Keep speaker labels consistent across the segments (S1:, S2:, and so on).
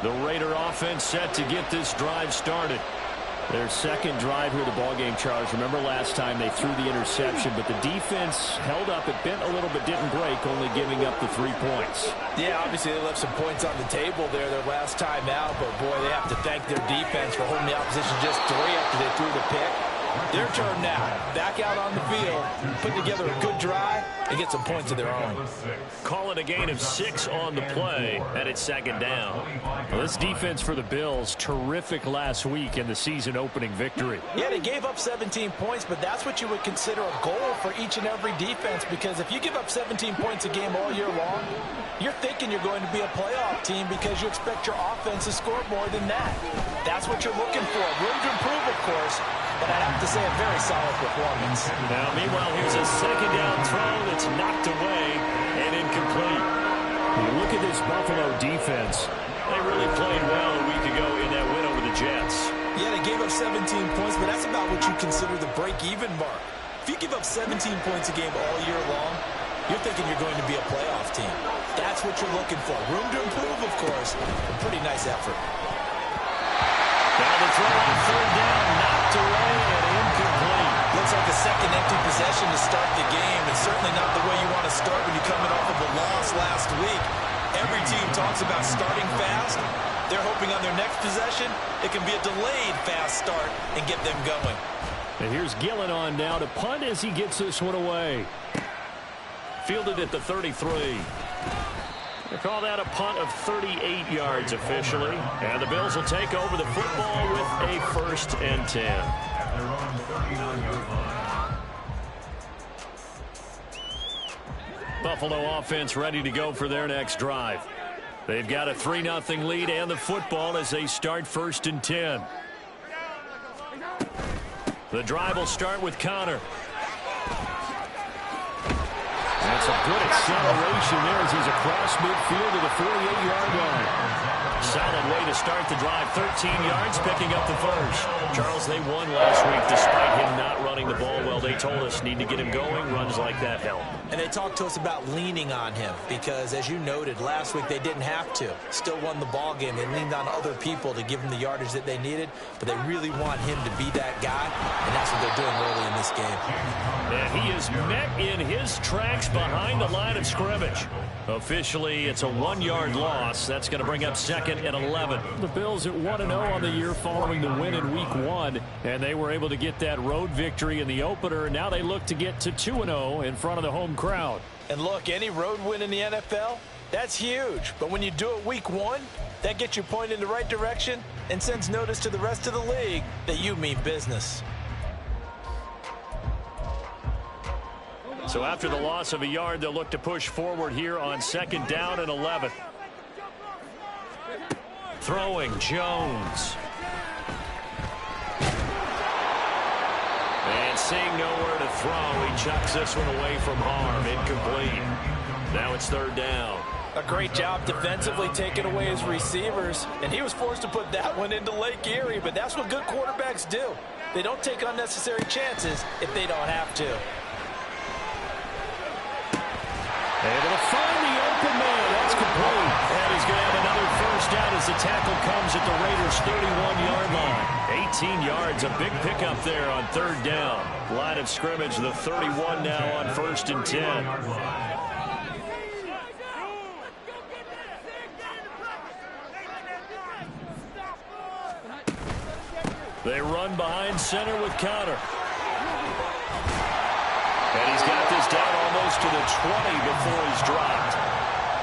S1: The Raider offense set to get this drive started. Their second drive here, the ballgame, Charles. Remember last time they threw the interception, but the defense held up. It bent a little but didn't break, only giving up the 3 points.
S2: Yeah, obviously they left some points on the table there their last time out, but boy, they have to thank their defense for holding the opposition just 3 after they threw the pick. Their turn now. Back out on the field, put together a good drive, and get some points of their own.
S1: Call it a gain of 6 on the play, and it's second down. Well, this defense for the Bills, terrific last week in the season-opening victory.
S2: Yeah, they gave up 17 points, but that's what you would consider a goal for each and every defense, because if you give up 17 points a game all year long, you're thinking you're going to be a playoff team because you expect your offense to score more than that. That's what you're looking for. Room to improve, of course, but I'd have to say a very solid performance.
S1: Now, meanwhile, here's a second down throw that's knocked away and incomplete. Look at this Buffalo defense. They really played well a week ago in that win over the Jets.
S2: Yeah, they gave up 17 points, but that's about what you consider the break-even mark. If you give up 17 points a game all year long, you're thinking you're going to be a playoff team. That's what you're looking for. Room to improve, of course. A pretty nice effort.
S1: Now the throw on third down, knocked away and incomplete.
S2: Looks like a second empty possession to start the game, and certainly not the way you want to start when you're coming off of a loss last week. Every team talks about starting fast. They're hoping on their next possession, it can be a delayed fast start and get them going.
S1: And here's Gillen on now to punt as he gets this one away. Fielded at the 33. They call that a punt of 38 yards officially. And the Bills will take over the football with a 1st and 10. Buffalo offense ready to go for their next drive. They've got a 3-0 lead and the football as they start 1st and 10. The drive will start with Connor. That's a good acceleration there as he's across midfield to the 48-yard line. Solid way to start the drive. 13 yards, picking up the first. Charles, they won last week despite him not running the ball well. They told us need to get him going. Runs like that help.
S2: And they talked to us about leaning on him because, as you noted, last week they didn't have to. Still won the ball game. They leaned on other people to give them the yardage that they needed, but they really want him to be that guy, and that's what they're doing early in this game.
S1: And he is met in his tracks behind the line of scrimmage. Officially, it's a 1-yard loss. That's going to bring up 2nd and 11. The Bills at 1-0 on the year following the win in Week 1, and they were able to get that road victory in the opener. Now they look to get to 2-0 in front of the home crowd.
S2: And look, any road win in the NFL, that's huge. But when you do it Week 1, that gets you pointed in the right direction and sends notice to the rest of the league that you mean business.
S1: So after the loss of a yard, they'll look to push forward here on 2nd down and 11. Throwing Jones. And seeing nowhere to throw, he chucks this one away from harm. Incomplete. Now it's 3rd down.
S2: A great job defensively taking away his receivers, and he was forced to put that one into Lake Erie, but that's what good quarterbacks do. They don't take unnecessary chances if they don't have to.
S1: Able to find the open man. That's complete. And he's going to have another 1st down as the tackle comes at the Raiders' 31-yard line. 18 yards, a big pickup there on 3rd down. Line of scrimmage, the 31 now on 1st and 10. They run behind center with Connor. And he's got this down almost to the 20 before he's dropped.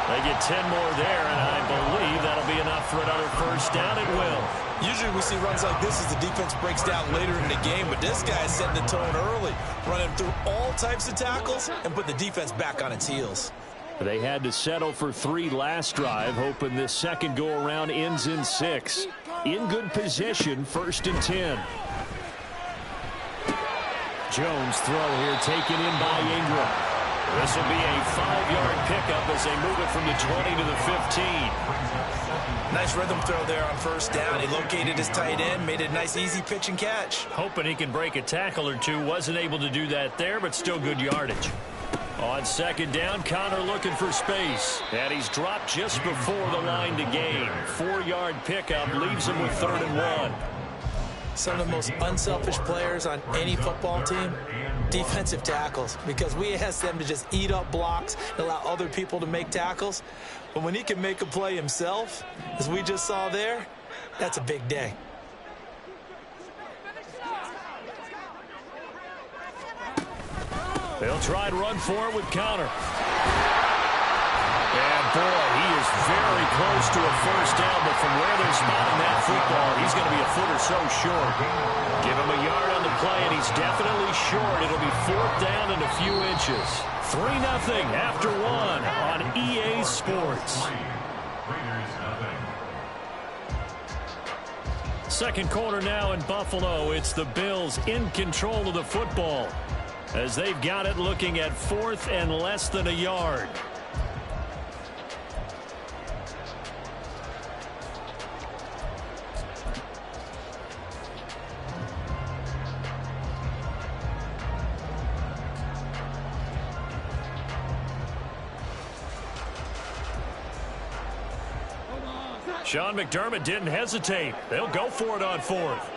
S1: They get 10 more there, and I believe that'll be enough for another 1st down. It will.
S2: Usually we see runs like this as the defense breaks down later in the game, but this guy's setting the tone early, running through all types of tackles and put the defense back on its heels.
S1: They had to settle for 3 last drive, hoping this second go-around ends in 6. In good position, 1st and 10. Jones throw here taken in by Ingram. This will be a 5-yard pickup as they move it from the 20 to the 15.
S2: Nice rhythm throw there on 1st down. He located his tight end, made it a nice easy pitch and catch.
S1: Hoping he can break a tackle or two. Wasn't able to do that there, but still good yardage. On second down, Connor looking for space. And he's dropped just before the line to gain. 4-yard pickup leaves him with 3rd and 1.
S2: Some of the most unselfish players on any football team, defensive tackles, because we ask them to just eat up blocks and allow other people to make tackles. But when he can make a play himself, as we just saw there, that's a big day.
S1: They'll try and run for it with Connor. And boy, he is very close to a first down, but from where they're spotting that football, he's going to be a foot or so short. Give him a yard on the play, and he's definitely short. It'll be 4th down and a few inches. 3-0 after 1 on EA Sports. Second quarter now in Buffalo. It's the Bills in control of the football as they've got it looking at 4th and less than a yard. Sean McDermott didn't hesitate. They'll go for it on 4th.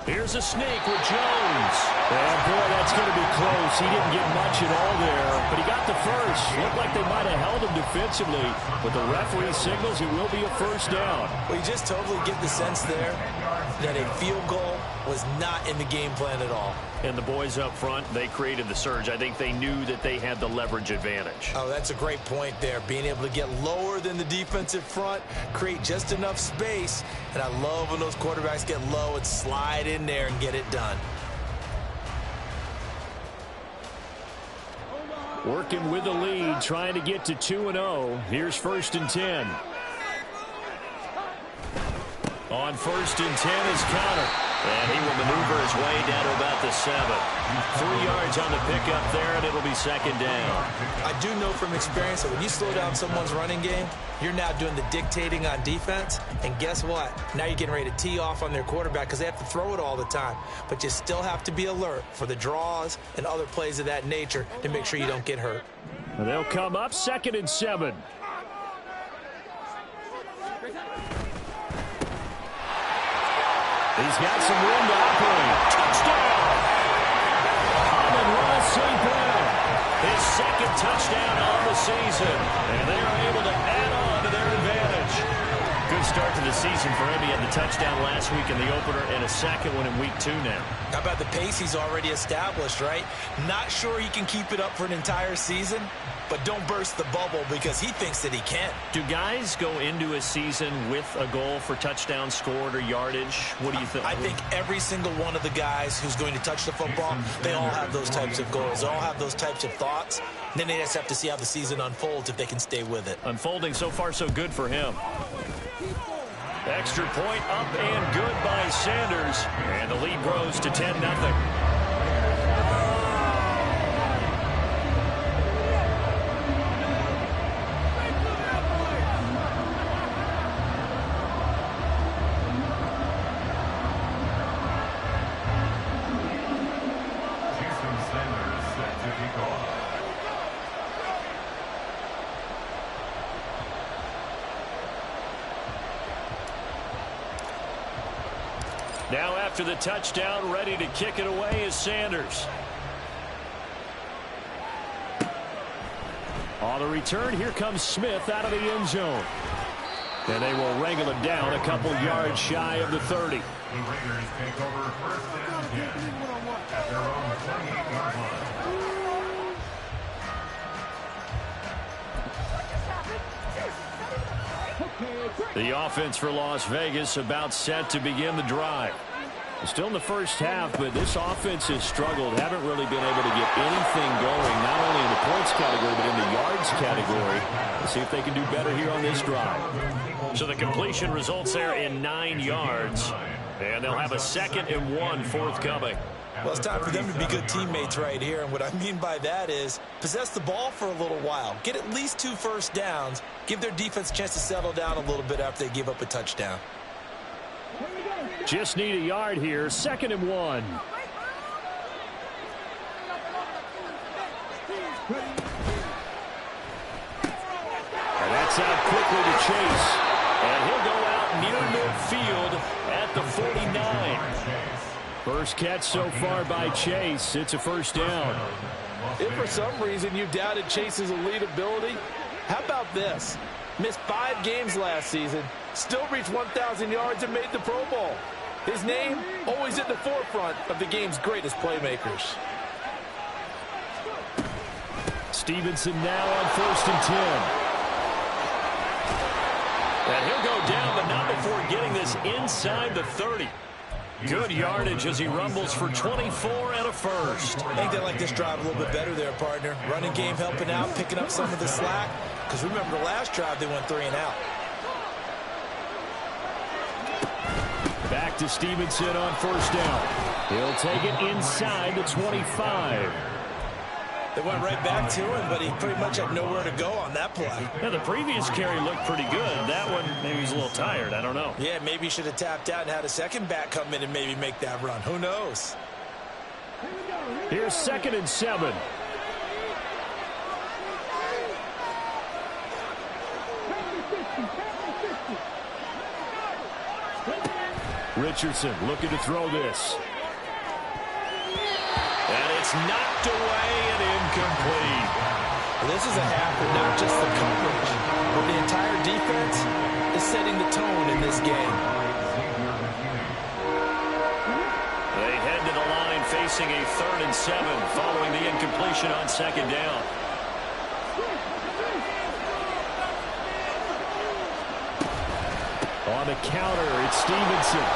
S1: Here's a sneak with Jones. And boy, that's going to be close. He didn't get much at all there, but he got the first. Looked like they might have held him defensively, but the referee signals it will be a first down.
S2: Well, you just totally get the sense there that a field goal was not in the game plan at all.
S1: And the boys up front, they created the surge. I think they knew that they had the leverage advantage.
S2: Oh, that's a great point there. Being able to get lower than the defensive front, create just enough space. And I love when those quarterbacks get low and slide in there and get it done.
S1: Working with the lead, trying to get to 2-0. Here's 1st and 10. On 1st and 10 is Connor. And he will maneuver his way down to about the 7. 3 yards on the pickup there, and it'll be 2nd down.
S2: I do know from experience that when you slow down someone's running game, you're now doing the dictating on defense. And guess what? Now you're getting ready to tee off on their quarterback because they have to throw it all the time. But you still have to be alert for the draws and other plays of that nature to make sure you don't get hurt.
S1: And they'll come up 2nd and 7. He's got some room to operate. Touchdown! Amon-Ra St. Brown. His 2nd touchdown on the season. And they are able to add on to their advantage. Good start to the season for him. He had the touchdown last week in the opener and a 2nd one in week 2 now.
S2: How about the pace he's already established, right? Not sure he can keep it up for an entire season, but don't burst the bubble because he thinks that he can.
S1: Do guys go into a season with a goal for touchdowns scored or yardage? What do you think?
S2: I think every single one of the guys who's going to touch the football, they all have those types of goals. They all have those types of thoughts. And then they just have to see how the season unfolds if they can stay with it.
S1: Unfolding so far so good for him. Extra point up and good by Sanders. And the lead grows to 10-0. Now after the touchdown, ready to kick it away is Sanders. On the return, here comes Smith out of the end zone. And they will wrangle him down a couple yards shy of the 30.
S3: The Raiders take over 1st and 10 at their own 28-yard line.
S1: The offense for Las Vegas about set to begin the drive. Still in the first half, but this offense has struggled. Haven't really been able to get anything going, not only in the points category, but in the yards category. Let's see if they can do better here on this drive. So the completion results there in 9 yards. And they'll have a 2nd and 1 forthcoming.
S2: Well, it's time for them to be good teammates right here. And what I mean by that is possess the ball for a little while. Get at least 2 first downs. Give their defense a chance to settle down a little bit after they give up a touchdown.
S1: Just need a yard here. 2nd and 1. out quickly to Chase. And he'll go out near midfield at the 49. First catch so far by Chase. It's a first down.
S2: If for some reason you doubted Chase's elite ability, how about this? Missed 5 games last season, still reached 1,000 yards and made the Pro Bowl. His name always at the forefront of the game's greatest playmakers.
S1: Stevenson now on 1st and 10. And he'll go down, but not before getting this inside the 30. Good yardage as he rumbles for 24 and a first.
S2: I think they like this drive a little bit better there, partner. Running game helping out, picking up some of the slack. Because remember the last drive, they went 3 and out.
S1: Back to Stevenson on 1st down. He'll take it inside the 25.
S2: They went right back to him, but he pretty much had nowhere to go on that play.
S1: Yeah, the previous carry looked pretty good. That one, maybe he's a little tired. I don't know.
S2: Yeah, maybe he should have tapped out and had a second back come in and maybe make that run. Who knows?
S1: Here's 2nd and 7. Richardson looking to throw this. And it's knocked away and incomplete.
S2: This is a half of not just the coverage, but the entire defense is setting the tone in this game.
S1: They head to the line facing a 3rd and 7 following the incompletion on 2nd down. On the counter, it's Stevenson.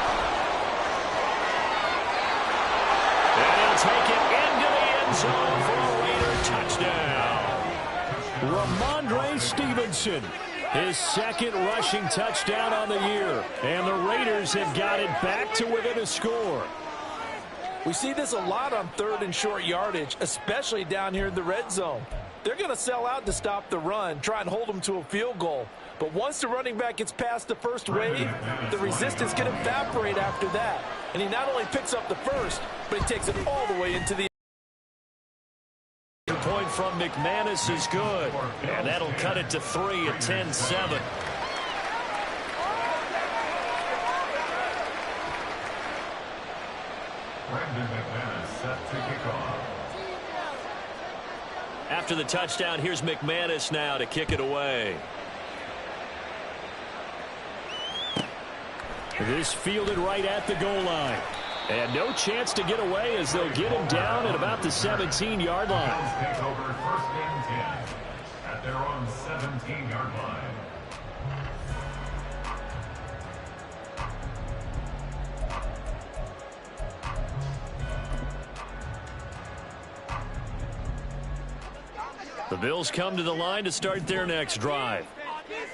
S1: And he'll take it into the end zone for a Raider touchdown. Ramondre Stevenson, his 2nd rushing touchdown on the year. And the Raiders have got it back to within a score.
S2: We see this a lot on 3rd and short yardage, especially down here in the red zone. They're going to sell out to stop the run, try and hold them to a field goal. But once the running back gets past the first wave, the resistance can evaporate after that. And he not only picks up the first, but he takes it all the way into the
S1: point from McManus is good. And that'll cut it to 3 at 10-7. After the touchdown, here's McManus now to kick it away. This fielded right at the goal line. And no chance to get away as they'll get him down at about the 17-yard line.
S3: Take over 1st and 10 at their own 17-yard line.
S1: The Bills come to the line to start their next drive.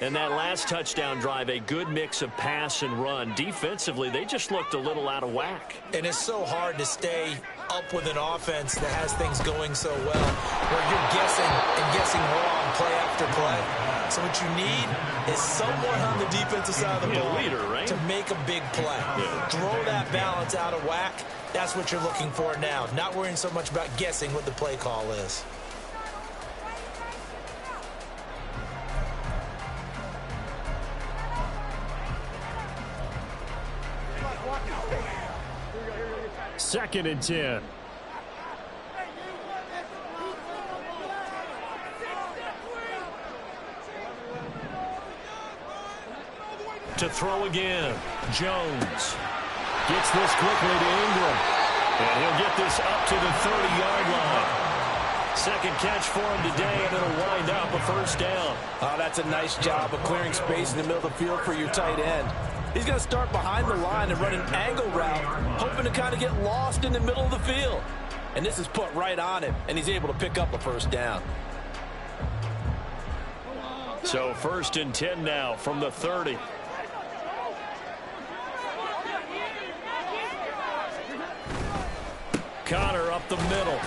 S1: And that last touchdown drive, a good mix of pass and run. Defensively, they just looked a little out of whack.
S2: And it's so hard to stay up with an offense that has things going so well, where you're guessing and guessing wrong play after play. So what you need is someone on the defensive side of the ball to make a big play. Yeah. Throw that balance out of whack. That's what you're looking for now. Not worrying so much about guessing what the play call is.
S1: Second and 10. To throw again. Jones gets this quickly to Ingram. And he'll get this up to the 30-yard line. Second catch for him today, and it'll wind up a first down.
S2: Oh, that's a nice job of clearing space in the middle of the field for your tight end. He's going to start behind the line and run an angle route, hoping to kind of get lost in the middle of the field. And this is put right on him, and he's able to pick up a first down.
S1: So 1st and 10 now from the 30. Connor up the middle.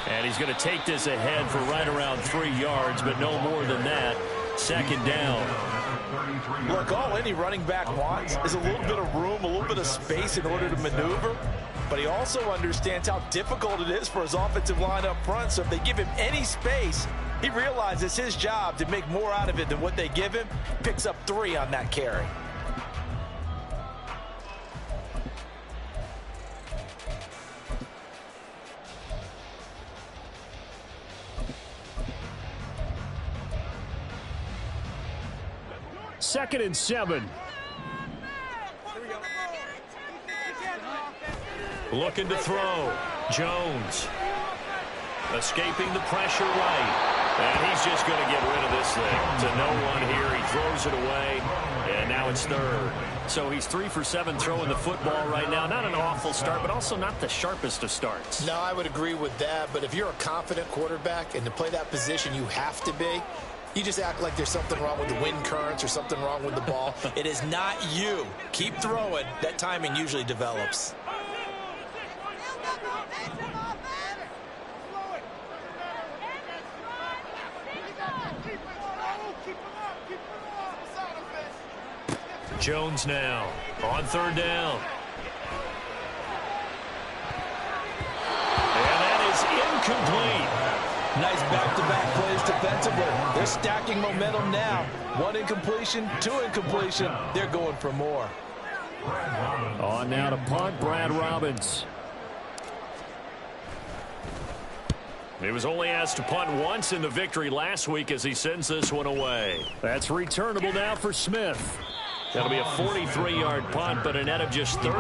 S1: And he's going to take this ahead for right around 3 yards, but no more than that. Second down.
S2: Look, all any running back wants is a little bit of room, a little bit of space in order to maneuver. But he also understands how difficult it is for his offensive line up front. So if they give him any space, He realizes it's his job to make more out of it than what they give him. Picks up 3 on that carry.
S1: Second and 7. Looking to throw. Jones. Escaping the pressure right. And he's just going to get rid of this thing. To no one here. He throws it away. And now it's third. So he's 3 for 7 throwing the football right now. Not an awful start, but also not the sharpest of starts.
S4: No, I would agree with that. But if you're a confident quarterback and to play that position, you have to be. You just act like there's something wrong with the wind currents or something wrong with the ball.
S2: It is not you. Keep throwing. That timing usually develops.
S1: Jones now on third down. And that is incomplete.
S2: Nice back-to-back plays defensively. They're stacking momentum now. 1 incompletion, 2 incompletion. They're going for more.
S1: On now to punt, Brad Robbins. He was only asked to punt once in the victory last week as he sends this one away. That's returnable now for Smith. That'll be a 43-yard punt, but a net of just 33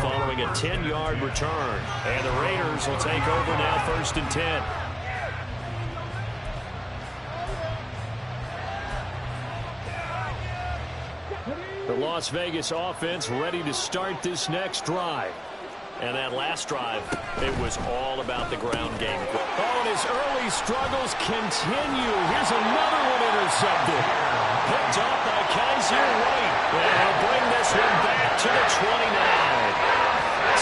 S1: following a 10-yard return. And the Raiders will take over now, 1st and 10. The Las Vegas offense ready to start this next drive. And that last drive, it was all about the ground game. Oh, and his early struggles continue. Here's another one intercepted. Picked off by Kaiser White. And he'll bring this one back to the 29.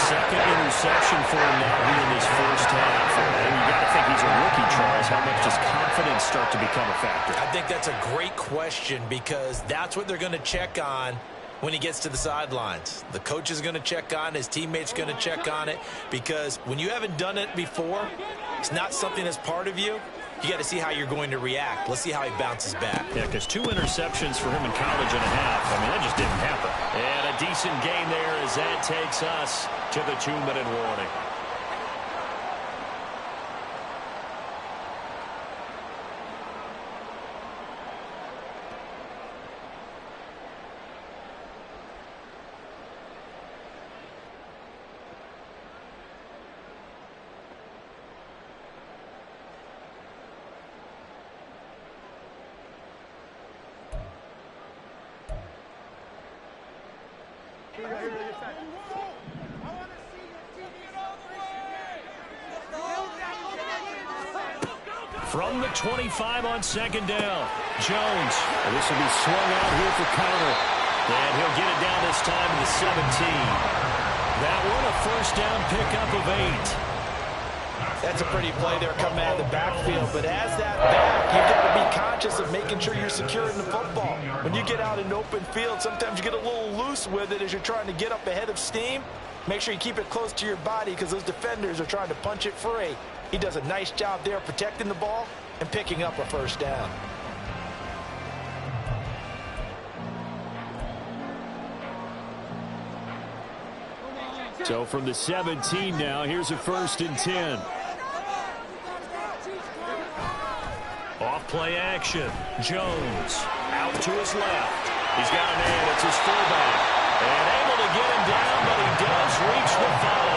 S1: Second interception for him now here in this first half. And you got to think he's a rookie, Charles. How much does confidence start to become a factor?
S2: I think that's a great question because that's what they're going to check on when he gets to the sidelines. The coach is going to check on it. His teammates going to check on it because when you haven't done it before, it's not something that's part of you. You got to see how you're going to react. Let's see how he bounces back.
S1: Yeah, because 2 interceptions for him in college and a half. I mean, that just didn't happen. And a decent gain there as that takes us to the 2-minute warning. From the 25 on 2nd down, Jones. And this will be swung out here for Connor. And he'll get it down this time to the 17. That one a 1st down pickup of 8.
S2: That's a pretty play there coming out of the backfield. But as that back, you've got to be conscious of making sure you're securing the football. When you get out in open field, sometimes you get a little loose with it as you're trying to get up ahead of steam. Make sure you keep it close to your body because those defenders are trying to punch it free. He does a nice job there protecting the ball and picking up a 1st down.
S1: So from the 17 now, here's a 1st and 10. Off play action. Jones out to his left. He's got a man. It's his fullback. And able to get him down, but he does reach the 5.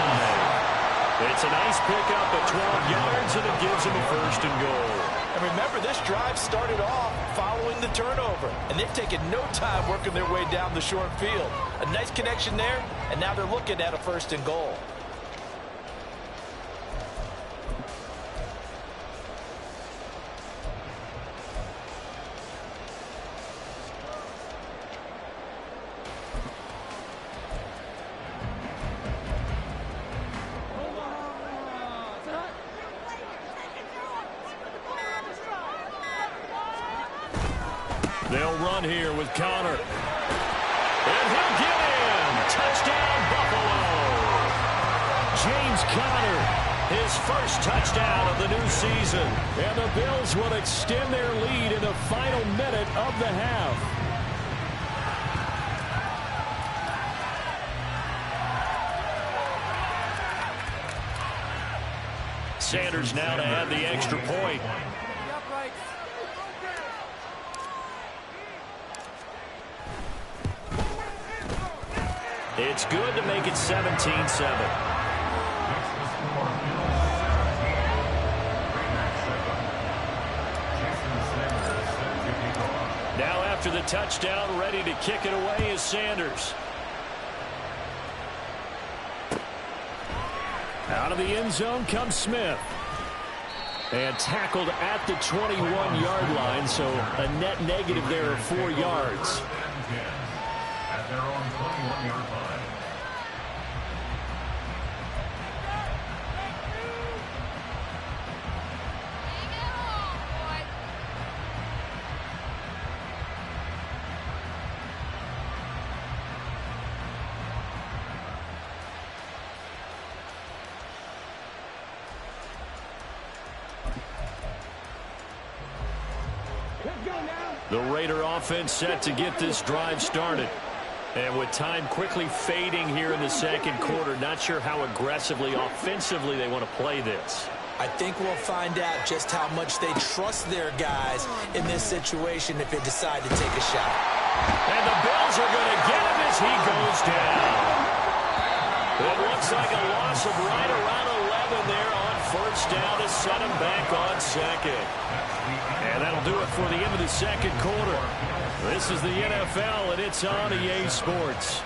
S1: It's a nice pickup of 12 yards, and it gives him a 1st and goal.
S2: And remember, this drive started off following the turnover, and they've taken no time working their way down the short field. A nice connection there, and now they're looking at a 1st and goal.
S1: They'll run here with Connor. And he'll get in. Touchdown, Buffalo. James Conner His first touchdown of the new season. And the Bills will extend their lead in the final minute of the half. Sanders now to add the extra point. It's good to make it 17-7. Now after the touchdown, ready to kick it away is Sanders. Out of the end zone comes Smith. And tackled at the 21-yard line, so a net negative there of 4 yards.
S3: At their own 21-yard line.
S1: The Raider offense set to get this drive started. And with time quickly fading here in the second quarter, not sure how aggressively, offensively they want to play this.
S2: I think we'll find out just how much they trust their guys in this situation if they decide to take a shot.
S1: And the Bills are going to get him as he goes down. It looks like a loss of right around 11 there on first down to set him back on second. And that'll do it for the end of the second quarter. This is the NFL, and it's on EA Sports.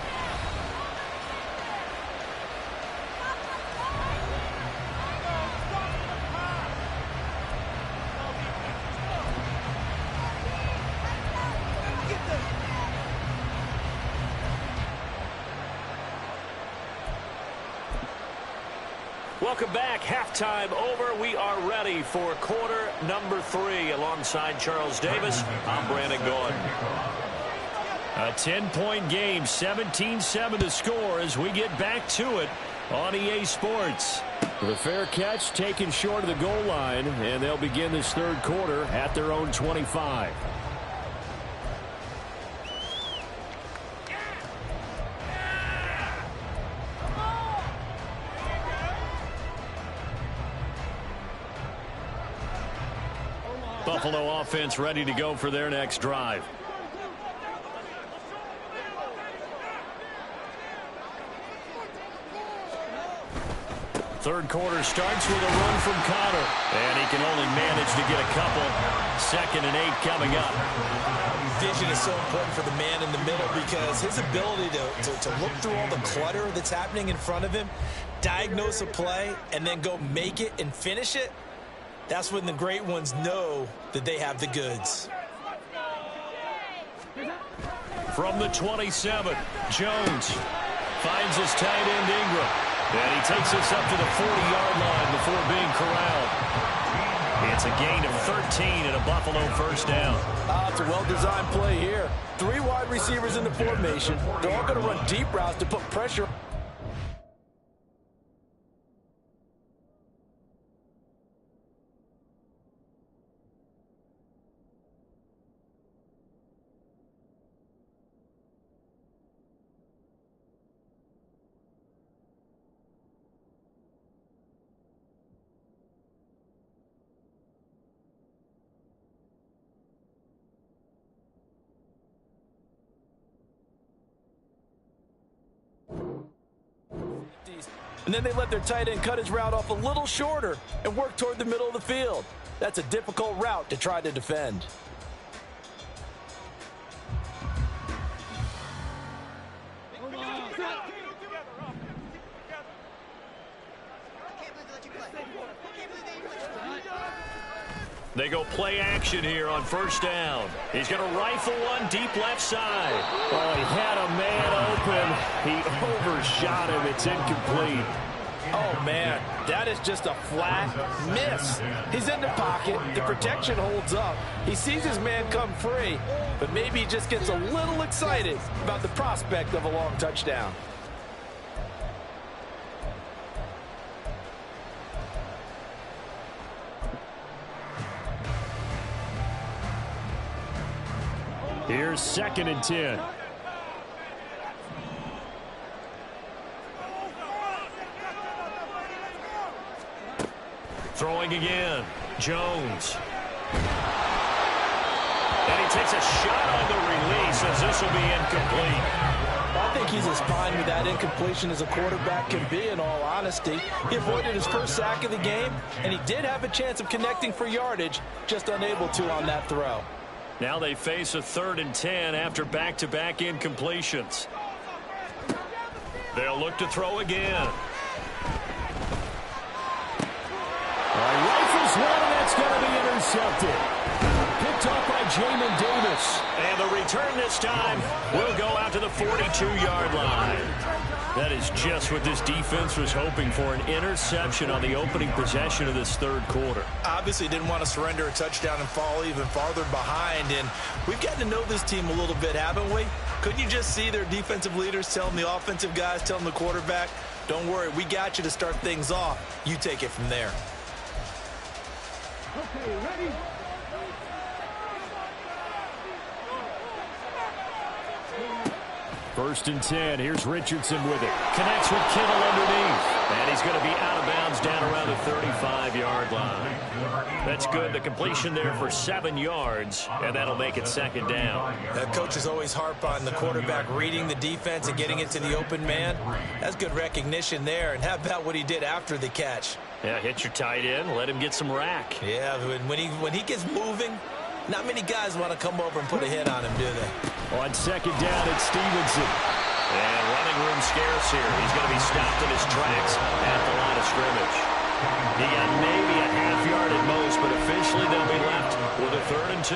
S1: Welcome back. Halftime over. We are ready for quarter number 3. Alongside Charles Davis, I'm Brandon Gaudin. A 10-point game, 17-7 to score as we get back to it on EA Sports. The fair catch taken short of the goal line, and they'll begin this third quarter at their own 25. Buffalo offense ready to go for their next drive. Third quarter starts with a run from Connor. And he can only manage to get a couple. 2nd and 8 coming up.
S2: Vision is so important for the man in the middle because his ability to look through all the clutter that's happening in front of him, diagnose a play, and then go make it and finish it, that's when the great ones know that they have the goods.
S1: From the 27, Jones finds his tight end Ingram. And he takes us up to the 40-yard line before being corralled. It's a gain of 13 and a Buffalo first down.
S5: It's a well-designed play here. 3 wide receivers in the formation. They're all going to run deep routes to put pressure. And then they let their tight end cut his route off a little shorter and work toward the middle of the field. That's a difficult route to try to defend.
S1: They go play action here on first down. He's going to rifle one deep left side. Oh, he had a man open. He overshot him. It's incomplete.
S5: Oh, man, that is just a flat miss. He's in the pocket. The protection holds up. He sees his man come free, but maybe he just gets a little excited about the prospect of a long touchdown.
S1: Here's 2nd and 10. Throwing again. Jones. And he takes a shot on the release as this will be incomplete.
S2: I think he's as fine with that incompletion as a quarterback can be, in all honesty. He avoided his first sack of the game, and he did have a chance of connecting for yardage, just unable to on that throw.
S1: Now they face a 3rd and 10 after back-to-back incompletions. They'll look to throw again. Rifles one, and that's going to be intercepted. Picked up by Jamin Davis. And the return this time will go out to the 42-yard line. That is just what this defense was hoping for, an interception on the opening possession of this 3rd quarter.
S2: Obviously didn't want to surrender a touchdown and fall even farther behind. And we've gotten to know this team a little bit, haven't we? Couldn't you just see their defensive leaders telling the offensive guys, telling the quarterback, don't worry, we got you to start things off. You take it from there.
S3: Okay, ready?
S1: First and 10. Here's Richardson with it. Connects with Kittle underneath. And he's going to be out of bounds down around the 35-yard line. That's good. The completion there for 7 yards, and that'll make it 2nd down.
S2: That coach is always harp on the quarterback reading the defense and getting it to the open man. That's good recognition there. And how about what he did after the catch?
S1: Yeah, hit your tight end. Let him get some rack.
S2: Yeah, when he gets moving, not many guys want to come over and put a hit on him, do they?
S1: On 2nd down, it's Stevenson. And running room scarce here. He's going to be stopped in his tracks at the line of scrimmage. He got maybe a half yard at most, but officially they'll be left with a 3rd and 2.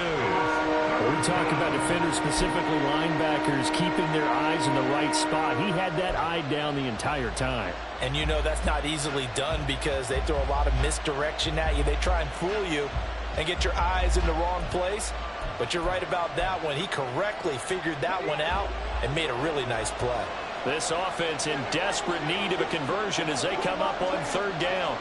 S1: When we talk about defenders, specifically linebackers, keeping their eyes in the right spot, he had that eye down the entire time.
S2: And you know that's not easily done because they throw a lot of misdirection at you. They try and fool you and get your eyes in the wrong place. But you're right about that one. He correctly figured that one out and made a really nice play.
S1: This offense in desperate need of a conversion as they come up on 3rd down.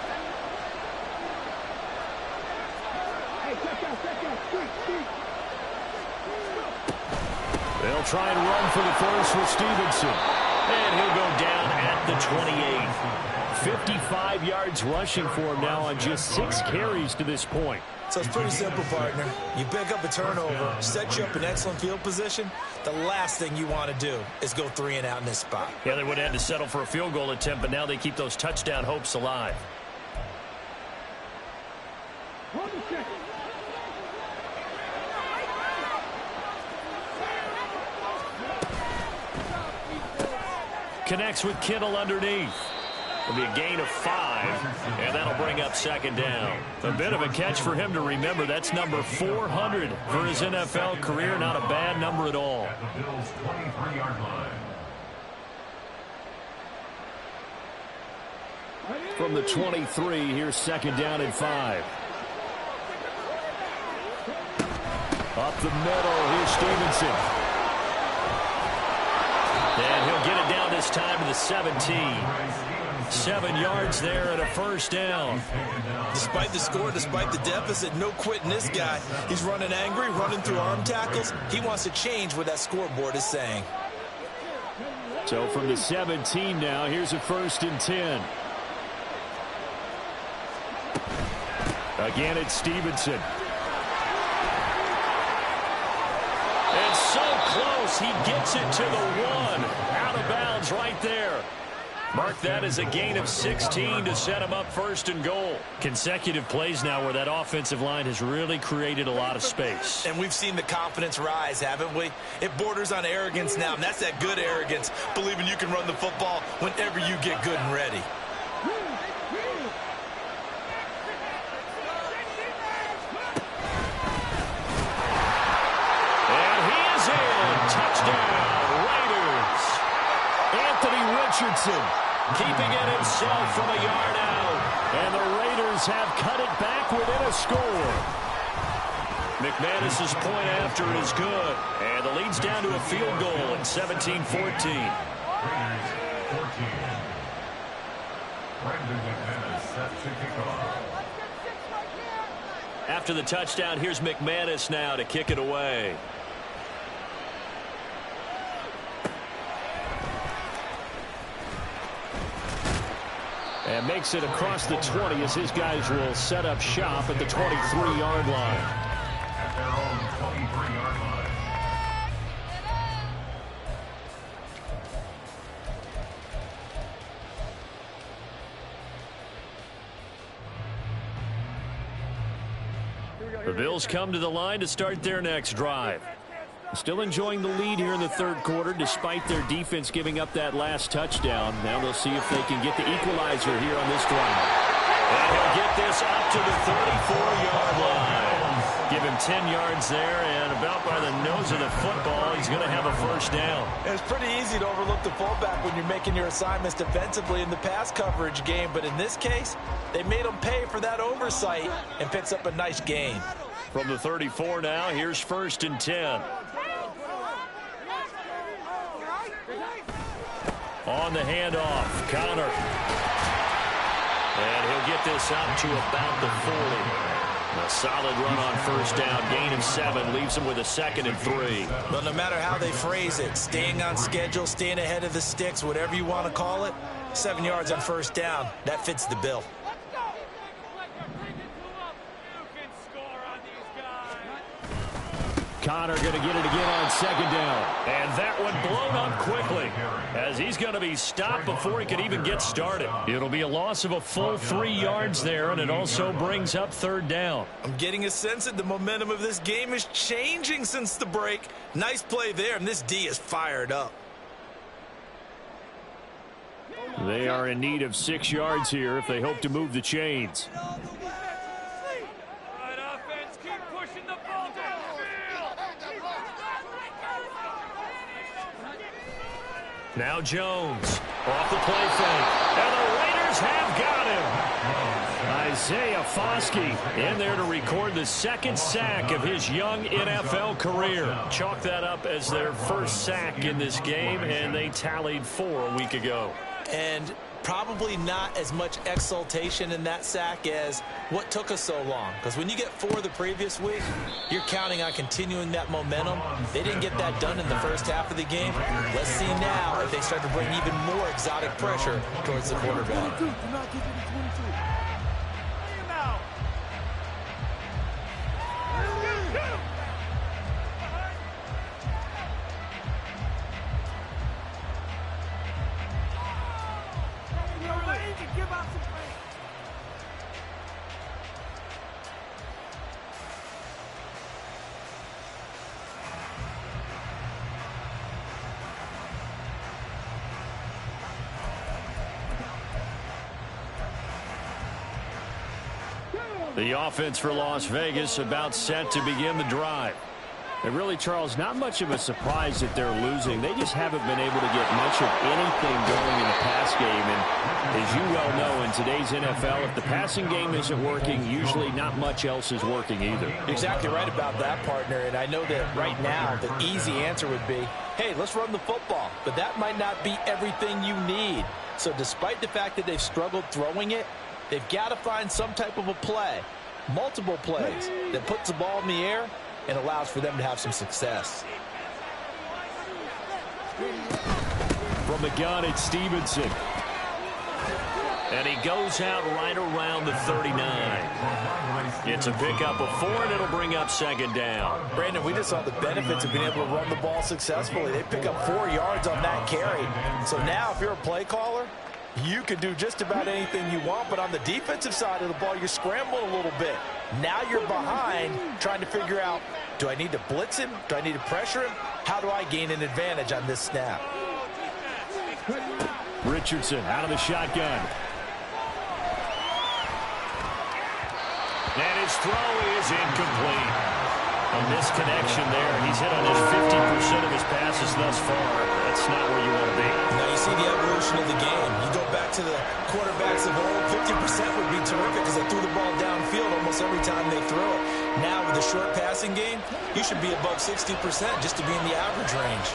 S1: They'll try and run for the first with Stevenson. And he'll go down at the 28. 55 yards rushing for him now on just 6 carries to this point.
S2: So it's pretty simple, partner. You pick up a turnover, set you up in excellent field position. The last thing you want to do is go 3 and out in this spot.
S1: Yeah, they would have had to settle for a field goal attempt, but now they keep those touchdown hopes alive. Connects with Kittle underneath. It'll be a gain of 5, and that'll bring up 2nd down. A bit of a catch for him to remember. That's number 400 for his NFL career. Not a bad number at all.
S3: At the Bills' 23-yard line.
S1: From the 23, here's 2nd down and 5. Up the middle, here's Stevenson. And he'll get it down this time to the 17. 7 yards there and a 1st down.
S2: Despite the score, despite the deficit, no quitting this guy. He's running angry, running through arm tackles. He wants to change what that scoreboard is saying.
S1: So from the 17 now, here's a 1st and 10. Again, it's Stevenson. And so close, he gets it to the 1. Out of bounds right there. Mark that as a gain of 16 to set him up 1st and goal. Consecutive plays now where that offensive line has really created a lot of space.
S2: And we've seen the confidence rise, haven't we? It borders on arrogance now, and that's that good arrogance, believing you can run the football whenever you get good and ready.
S1: And he is in. Touchdown, Raiders. Anthony Richardson keeping it himself from a yard out. And the Raiders have cut it back within a score. McManus's point after is good. And the lead's down to a field goal at 17-14.
S3: Raiders 14. Brandon McManus set to kick off.
S1: After the touchdown, here's McManus now to kick it away. And makes it across the 20 as his guys will set up shop at the 23-yard line.
S3: At their own 23-yard line.
S1: The Bills come to the line to start their next drive. Still enjoying the lead here in the third quarter despite their defense giving up that last touchdown. Now they'll see if they can get the equalizer here on this drive. And he'll get this up to the 34-yard line. Give him 10 yards there, and about by the nose of the football, he's going to have a first down.
S2: It's pretty easy to overlook the fullback when you're making your assignments defensively in the pass coverage game, but in this case, they made him pay for that oversight and picks up a nice gain.
S1: From the 34 now, here's 1st and 10. On the handoff, Connor. And he'll get this up to about the 40. A solid run on first down, gain of 7, leaves him with a 2nd and 3.
S2: Well, no matter how they phrase it, staying on schedule, staying ahead of the sticks, whatever you want to call it, 7 yards on first down, that fits the bill.
S1: Connor going to get it again on 2nd down. And that one blown up quickly as he's going to be stopped before he could even get started. It'll be a loss of a full 3 yards there, and it also brings up 3rd down.
S2: I'm getting a sense that the momentum of this game is changing since the break. Nice play there, and this D is fired up.
S1: They are in need of 6 yards here if they hope to move the chains. Now Jones off the play fake, and the Raiders have got him. Isaiah Foskey in there to record the 2nd sack of his young NFL career. Chalk that up as their first sack in this game, and they tallied 4 a week ago.
S2: And probably not as much exultation in that sack as what took us so long. Because when you get 4 the previous week, you're counting on continuing that momentum. They didn't get that done in the first half of the game. Let's see now if they start to bring even more exotic pressure towards the quarterback.
S1: The offense for Las Vegas about set to begin the drive. And really, Charles, not much of a surprise that they're losing. They just haven't been able to get much of anything going in the pass game. And as you well know, in today's NFL, if the passing game isn't working, usually not much else is working either.
S2: You're exactly right about that, partner. And I know that right now the easy answer would be, hey, let's run the football. But that might not be everything you need. So despite the fact that they've struggled throwing it, they've got to find some type of a play, multiple plays, that puts the ball in the air and allows for them to have some success.
S1: From the gun, it's Stevenson. And he goes out right around the 39. It's a pickup of 4, and it'll bring up 2nd down.
S2: Brandon, we just saw the benefits of being able to run the ball successfully. They pick up 4 yards on that carry. So now if you're a play caller, you can do just about anything you want, but on the defensive side of the ball, you're scrambling a little bit. Now you're behind trying to figure out, do I need to blitz him? Do I need to pressure him? How do I gain an advantage on this snap?
S1: Richardson out of the shotgun. And his throw is incomplete. A misconnection there. He's hit on his 50% of his passes thus far. That's not where you want to be.
S2: Now you see the evolution of the game. You go back to the quarterbacks of old, 50% would be terrific because they threw the ball downfield almost every time they throw it. Now with the short passing game, you should be above 60% just to be in the average range.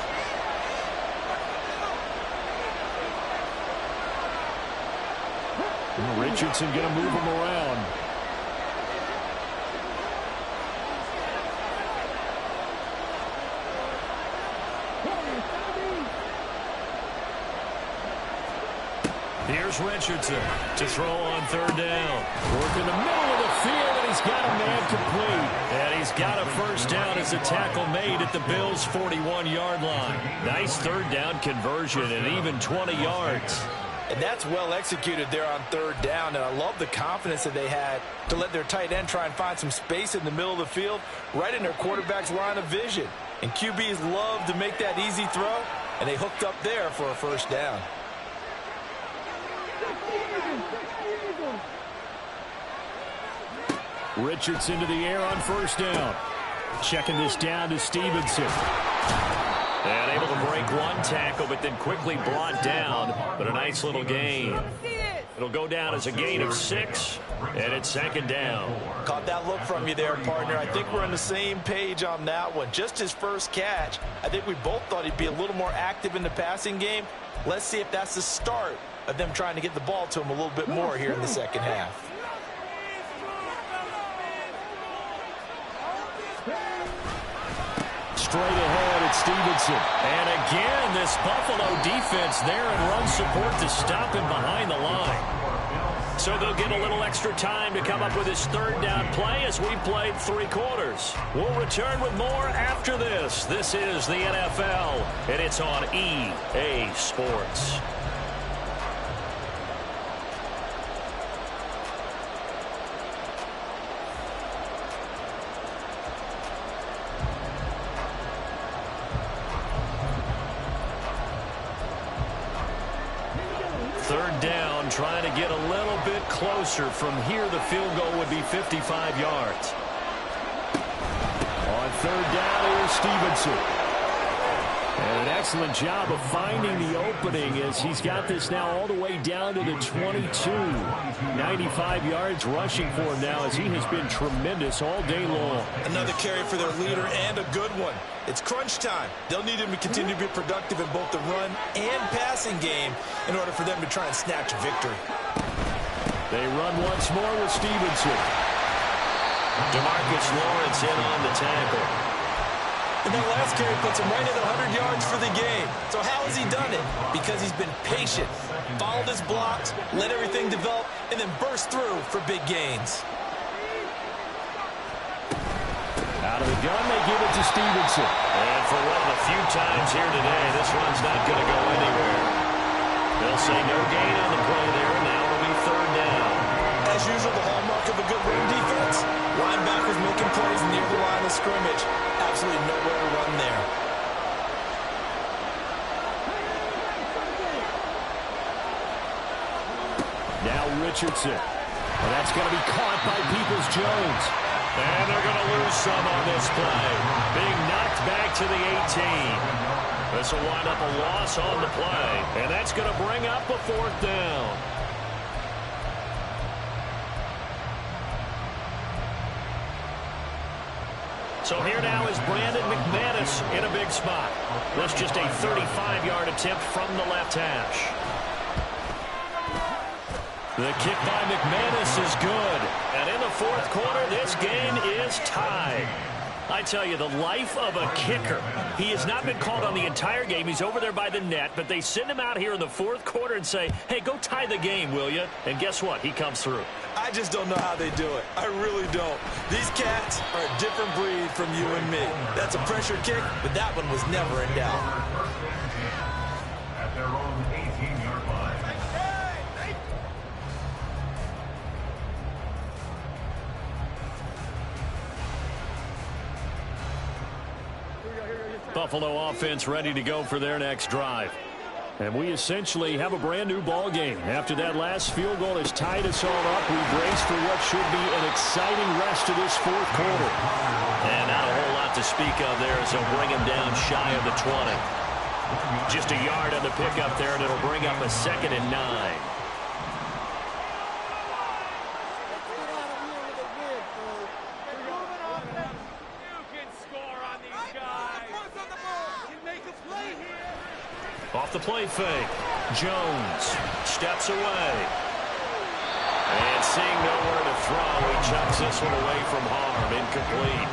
S1: Richardson going to move him around. Here's Richardson to throw on third down. Working the middle of the field, and he's got a man complete. And he's got a first down as a tackle made at the Bills' 41-yard line. Nice third down conversion and even 20 yards.
S2: And that's well executed there on third down. And I love the confidence that they had to let their tight end try and find some space in the middle of the field, right in their quarterback's line of vision. And QBs love to make that easy throw, and they hooked up there for a first down.
S1: Richardson to the air on first down. Checking this down to Stevenson. And able to break one tackle, but then quickly brought down. But a nice little gain. It'll go down as a gain of 6, and it's second down.
S2: Caught that look from you there, partner. I think we're on the same page on that one. Just his first catch, I think we both thought he'd be a little more active in the passing game. Let's see if that's the start of them trying to get the ball to him a little bit more here in the second half.
S1: Straight ahead, it's Stevenson. And again, this Buffalo defense there in run support to stop him behind the line. So they'll get a little extra time to come up with his third down play as we played 3 quarters. We'll return with more after this. This is the NFL, and it's on EA Sports. Third down, trying to get a little bit closer. From here, the field goal would be 55 yards. On third down, here's Stevenson. And an excellent job of finding the opening as he's got this now all the way down to the 22. 95 yards rushing for him now as he has been tremendous all day long.
S2: Another carry for their leader and a good one. It's crunch time. They'll need him to continue to be productive in both the run and passing game in order for them to try and snatch a victory.
S1: They run once more with Stevenson. DeMarcus Lawrence in on the tackle.
S2: And that last carry puts him right at 100 yards for the game. So how has he done it? Because he's been patient, followed his blocks, let everything develop, and then burst through for big gains.
S1: Out of the gun, they give it to Stevenson. And for one of the few times here today, this run's not going to go anywhere. They'll say no gain on the play there. Now it'll be third down.
S2: As usual, the hallmark of a good run defense. Linebackers making plays near the line of scrimmage. Absolutely nowhere to run there.
S1: Now Richardson. And that's going to be caught by Peoples-Jones. And they're going to lose some on this play. Being knocked back to the 18. This will wind up a loss on the play. And that's going to bring up a fourth down. So here now is Brandon McManus in a big spot. This just a 35-yard attempt from the left hash. The kick by McManus is good. And in the fourth quarter, this game is tied. I tell you, the life of a kicker. He has not been called on the entire game. He's over there by the net, but they send him out here in the fourth quarter and say, hey, go tie the game, will you? And guess what? He comes through.
S2: I just don't know how they do it. I really don't. These cats are a different breed from you and me. That's a pressure kick, but that one was never in doubt.
S3: At their own 18-yard line.
S1: Buffalo offense ready to go for their next drive. And we essentially have a brand new ball game. After that last field goal has tied us all up, we brace for what should be an exciting rest of this fourth quarter. And not a whole lot to speak of there as they'll bring him down shy of the 20. Just a yard on the pickup there, and it'll bring up a 2nd and 9. Off the play fake. Jones steps away. And seeing nowhere to throw, he chucks this one away from harm. Incomplete.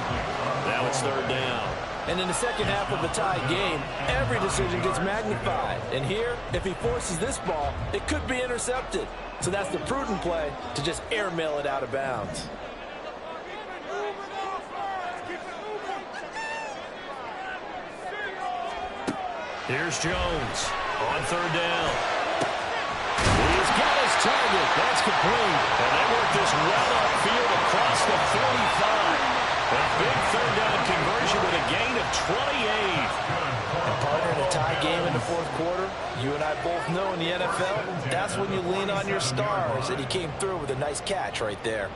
S1: Now it's third down.
S2: And in the second half of a tied game, every decision gets magnified. And here, if he forces this ball, it could be intercepted. So that's the prudent play to just airmail it out of bounds.
S1: Here's Jones on third down. He's got his target. That's complete. And they work this well upfield across the 45. A big third down conversion with a gain of 28.
S2: And partner, in a tie game in the fourth quarter, you and I both know in the NFL, that's when you lean on your stars. And he came through with a nice catch right there.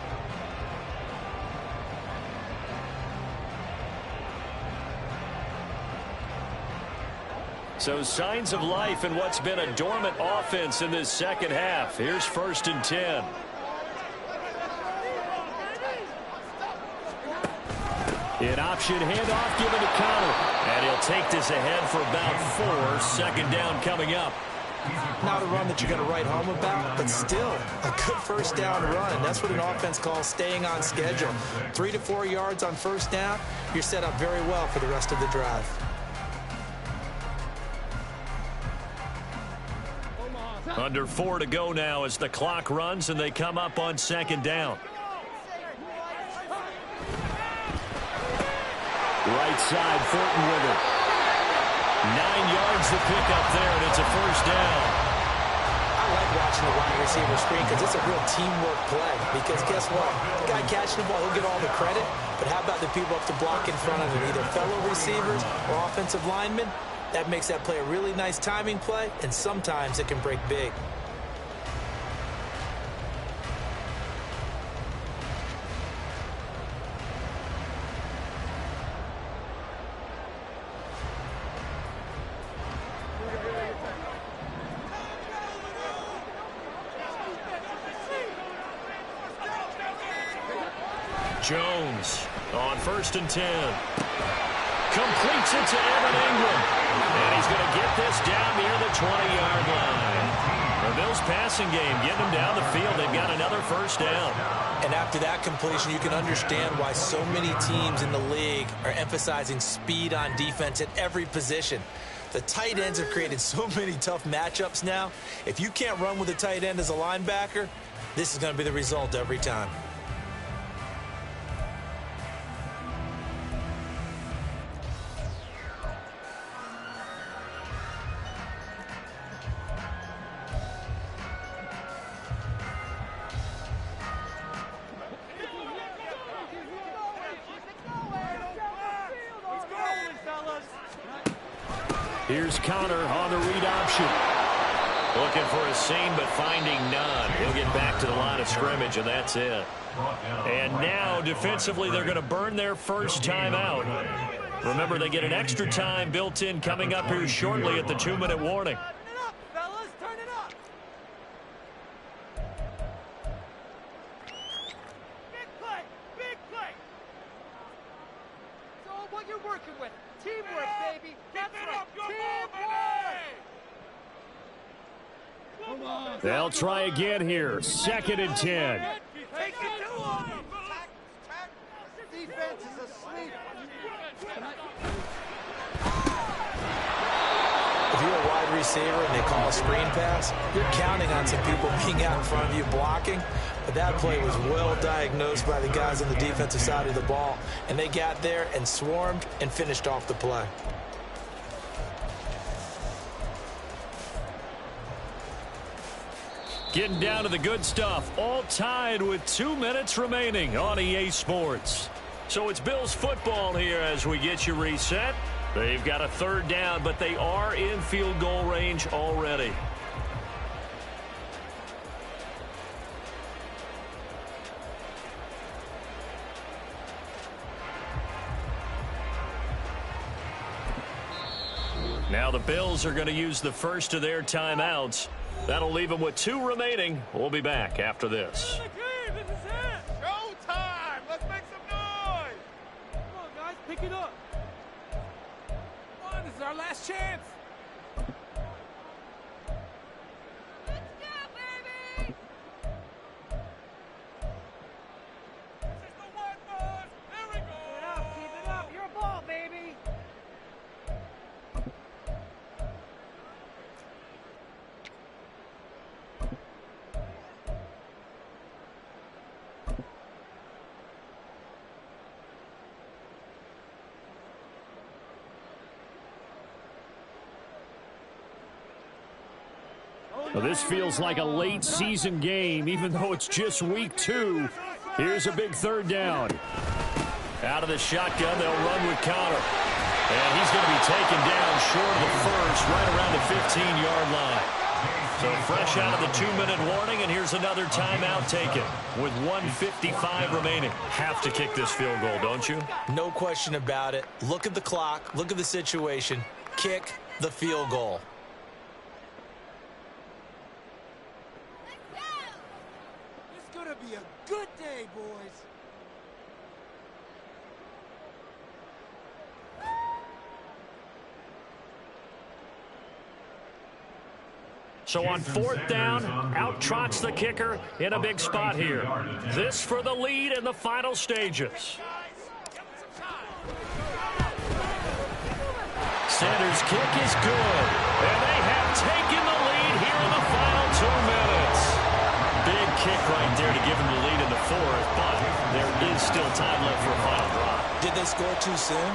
S1: So signs of life in what's been a dormant offense in this second half. Here's 1st and 10. An option handoff given to Connor. And he'll take this ahead for about 4. Second down coming up.
S2: Not a run that you're going to write home about, but still a good first down run. That's what an offense calls staying on schedule. 3 to 4 yards on first down, you're set up very well for the rest of the drive.
S1: Under 4 to go now as the clock runs and they come up on second down. Right side, Thornton with it. 9 yards to pick up there, and it's a first down.
S2: I like watching the wide receiver screen because it's a real teamwork play. Because guess what? The guy catching the ball, he'll get all the credit. But how about the people up to block in front of him, either fellow receivers or offensive linemen? That makes that play a really nice timing play, and sometimes it can break big.
S1: Jones on 1st and 10. Completes it to Evan Ingram. And he's going to get this down near the 20-yard line. The Bills' passing game getting them down the field. They've got another first down.
S2: And after that completion, you can understand why so many teams in the league are emphasizing speed on defense at every position. The tight ends have created so many tough matchups now. If you can't run with a tight end as a linebacker, this is going to be the result every time.
S1: Here's Connor on the read option. Looking for a seam, but finding none. He'll get back to the line of scrimmage, and that's it. And now, defensively, they're going to burn their first time out. Remember, they get an extra time built in coming up here shortly at the 2-minute warning. They'll try again here. 2nd and 10.
S6: Take it to him. Defense is asleep.
S2: If you're a wide receiver and they call a screen pass, you're counting on some people being out in front of you blocking. But that play was well diagnosed by the guys on the defensive side of the ball. And they got there and swarmed and finished off the play.
S1: Getting down to the good stuff. All tied with 2 minutes remaining on EA Sports. So it's Bills football here as we get you reset. They've got a third down, but they are in field goal range already. Now the Bills are going to use the first of their timeouts. That'll leave them with 2 remaining. We'll be back after this.
S6: This is it. Showtime. Let's make some noise. Come on, guys. Pick it up. Come on. This is our last chance. Let's go, baby. This is the one, boys. Here we go. Keep it up. Keep it up. Your ball, baby.
S1: Well, this feels like a late season game, even though it's just week 2. Here's a big third down. Out of the shotgun, they'll run with Connor. And he's going to be taken down short of the first, right around the 15-yard line. So fresh out of the 2-minute warning, and here's another timeout taken with 1:55 remaining. Have to kick this field goal, don't you?
S2: No question about it. Look at the clock. Look at the situation. Kick the field goal.
S6: It's going to be a good day, boys.
S1: So on 4th down, out trots the kicker in a big spot here. This for the lead in the final stages. Sanders' kick is good. And they have taken the lead here in the final 2 minutes. Big kick right there to give them the lead in the 4th, but there is still time left for a final drive.
S2: Did they score too soon?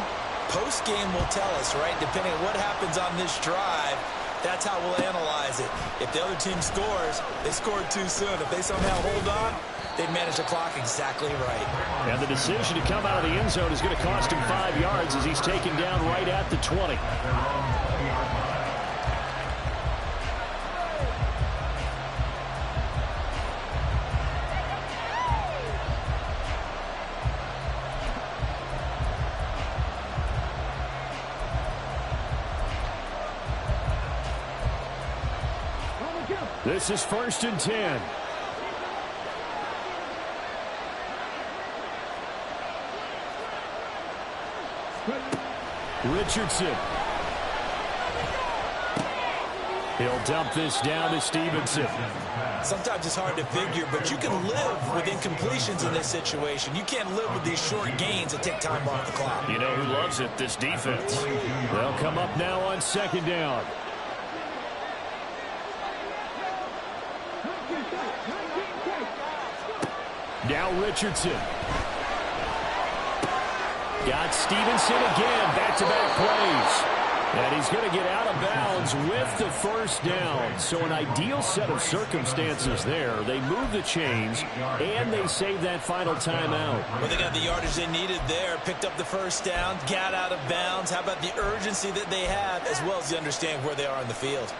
S2: Post-game will tell us, right? Depending on what happens on this drive, that's how we'll analyze it. If the other team scores, they scored too soon. If they somehow hold on, they've managed the clock exactly right.
S1: And the decision to come out of the end zone is going to cost him 5 yards as he's taken down right at the 20. This is 1st and 10. Richardson. He'll dump this down to Stevenson.
S2: Sometimes it's hard to figure, but you can live with incompletions in this situation. You can't live with these short gains that take time off the clock.
S1: You know who loves it? This defense. They'll come up now on 2nd down. Now Richardson. Got Stevenson again. Back-to-back plays. And he's going to get out of bounds with the 1st down. So an ideal set of circumstances there. They move the chains, and they save that final timeout.
S2: Well, they got the yardage they needed there. Picked up the 1st down. Got out of bounds. How about the urgency that they have, as well as the understanding where they are in the field?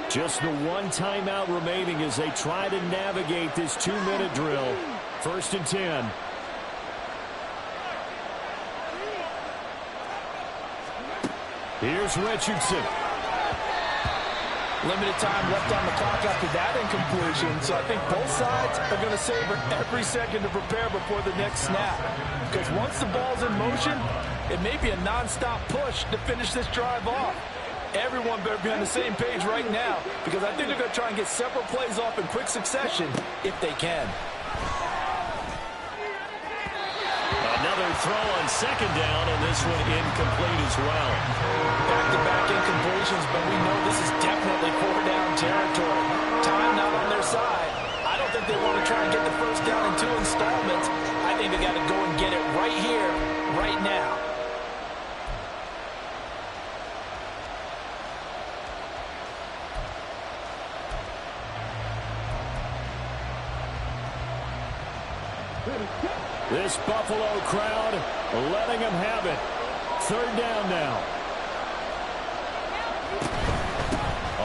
S1: Just the one timeout remaining as they try to navigate this 2-minute drill. 1st and 10. Here's Richardson.
S5: Limited time left on the clock after that incompletion, so I think both sides are going to savor every second to prepare before the next snap. Because once the ball's in motion, it may be a nonstop push to finish this drive off. Everyone better be on the same page right now, because I think they're going to try and get several plays off in quick succession if they can.
S1: Another throw on 2nd down, and this one incomplete as well.
S2: Back-to-back incompletions, but we know this is definitely 4-down territory. Time not on their side. I don't think they want to try and get the 1st down in 2 installments. I think they got to go and get it right here, right now.
S1: This Buffalo crowd letting them have it. 3rd down now.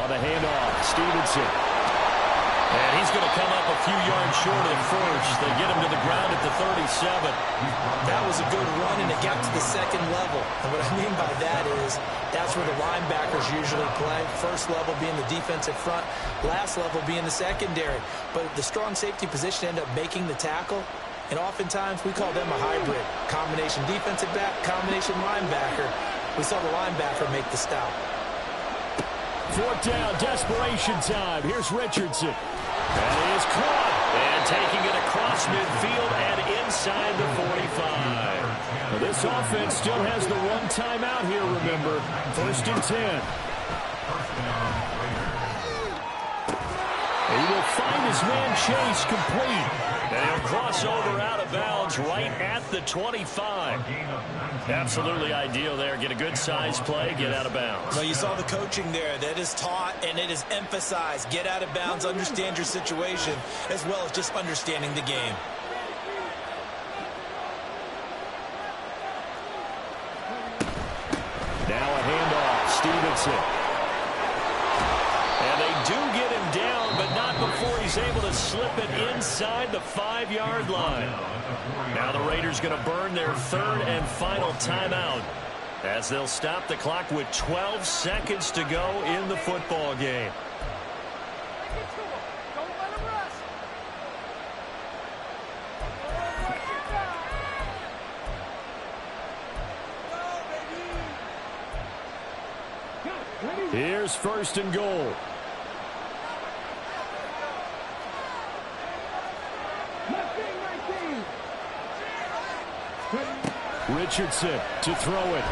S1: On the handoff, Stevenson. And he's going to come up a few yards short of the first. They get him to the ground at the 37.
S2: That was a good run, and it got to the 2nd level. And what I mean by that is that's where the linebackers usually play. 1st level being the defensive front, last level being the secondary. But the strong safety position ended up making the tackle. And oftentimes, we call them a hybrid. Combination defensive back, combination linebacker. We saw the linebacker make the stop.
S1: 4th down, desperation time. Here's Richardson. That is caught. And taking it across midfield and inside the 45. Now this offense still has the one timeout here, remember. 1st and 10. He will find his man Chase complete. And he'll cross over out of bounds right at the 25. Absolutely ideal there. Get a good size play, get out of bounds.
S2: Well, you saw the coaching there. That is taught and it is emphasized. Get out of bounds, understand your situation, as well as just understanding the game.
S1: Now a handoff, Stevenson. And they do get him down, but not before he's able to slip it inside the 5-yard line. Now the Raiders going to burn their third and final timeout as they'll stop the clock with 12 seconds to go in the football game. Here's first and goal. Richardson to throw it.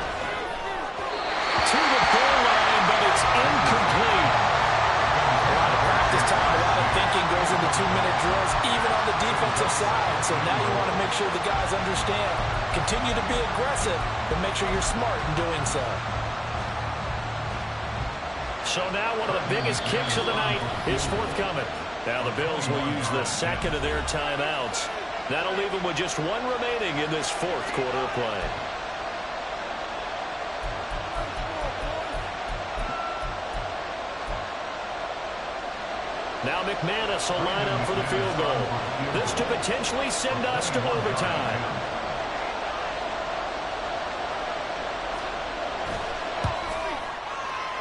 S1: To the goal line, but it's incomplete.
S2: A lot of practice time, a lot of thinking goes into 2-minute drills, even on the defensive side. So now you want to make sure the guys understand. Continue to be aggressive, but make sure you're smart in doing so.
S1: So now one of the biggest kicks of the night is forthcoming. Now the Bills will use the second of their timeouts. That'll leave them with just one remaining in this fourth quarter of play. Now McManus will line up for the field goal. This to potentially send us to overtime.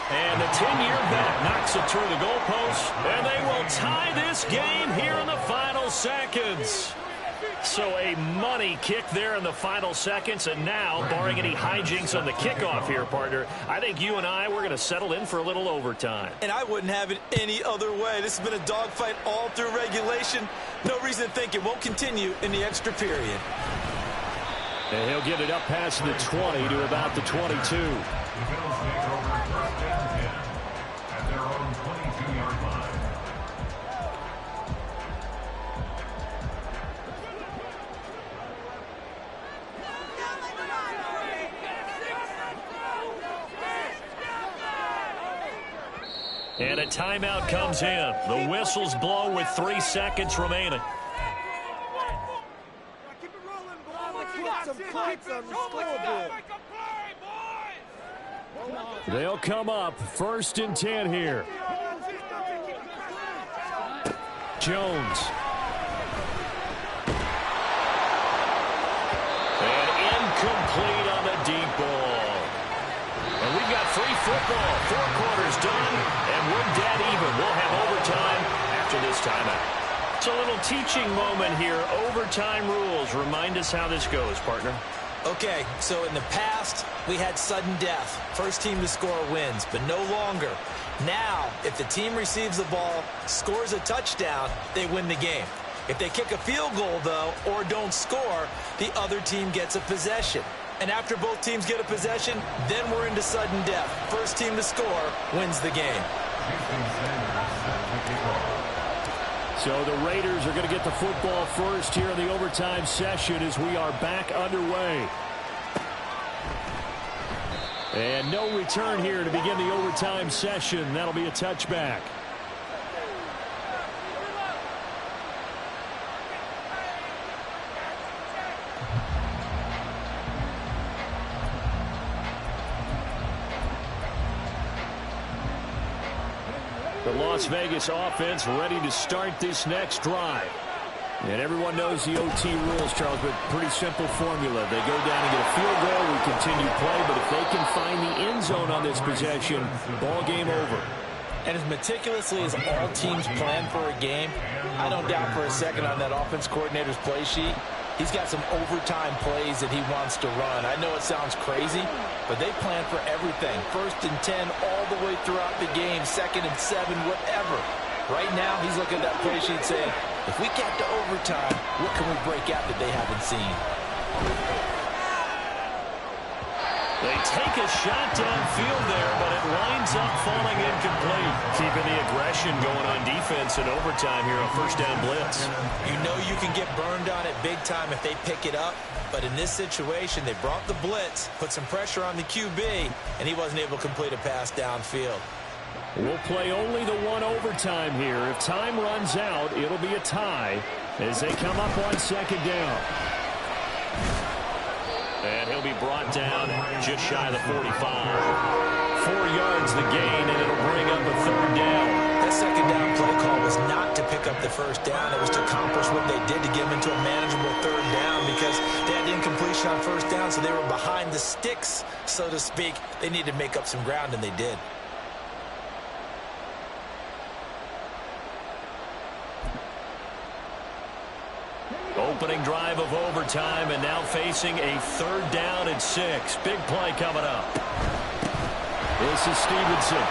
S1: And the 10-year vet knocks it through the goalpost, and they will tie this game here in the final seconds. So a money kick there in the final seconds, and now, barring any hijinks on the kickoff here, partner, I think you and I, we're going to settle in for a little overtime.
S2: And I wouldn't have it any other way. This has been a dogfight all through regulation. No reason to think it won't continue in the extra period.
S1: And he'll get it up past the 20 to about the 22.
S3: The Bills take over first and 10 at their own 22-yard line.
S1: And a timeout comes in. The whistles blow with 3 seconds remaining. They'll come up first and 10 here. Jones. And incomplete on the deep ball. And we've got free football. 4 quarters done, and we're dead even. We'll have overtime after this timeout. It's a little teaching moment here. Overtime rules. Remind us how this goes, partner.
S2: Okay, so in the past, we had sudden death. First team to score wins, but no longer. Now, if the team receives the ball, scores a touchdown, they win the game. If they kick a field goal, though, or don't score, the other team gets a possession. And after both teams get a possession, then we're into sudden death. First team to score wins the game.
S1: So the Raiders are going to get the football first here in the overtime session as we are back underway. And no return here to begin the overtime session. That'll be a touchback. The Las Vegas offense ready to start this next drive. And everyone knows the OT rules, Charles, but pretty simple formula. They go down and get a field goal, we continue play, but if they can find the end zone on this possession, ball game over.
S2: And as meticulously as all teams plan for a game, I don't doubt for a second on that offense coordinator's play sheet, he's got some overtime plays that he wants to run. I know it sounds crazy, but they plan for everything. 1st and 10 all the way throughout the game, 2nd and 7, whatever. Right now, he's looking at that play sheet saying, if we get to overtime, what can we break out that they haven't seen?
S1: They take a shot downfield there, but it winds up falling incomplete. Keeping the aggression going on defense in overtime here on first down blitz.
S2: You know you can get burned on it big time if they pick it up. But in this situation, they brought the blitz, put some pressure on the QB, and he wasn't able to complete a pass downfield.
S1: We'll play only the one overtime here. If time runs out, it'll be a tie as they come up on second down. And he'll be brought down just shy of the 45. 4 yards the gain, and it'll bring up a third down.
S2: That second down play call was not to pick up the first down. It was to accomplish what they did to get them into a manageable third down because they had incompletion on first down, so they were behind the sticks, so to speak. They needed to make up some ground, and they did.
S1: Opening drive of overtime, and now facing a third down and 6. Big play coming up. This is Stevenson.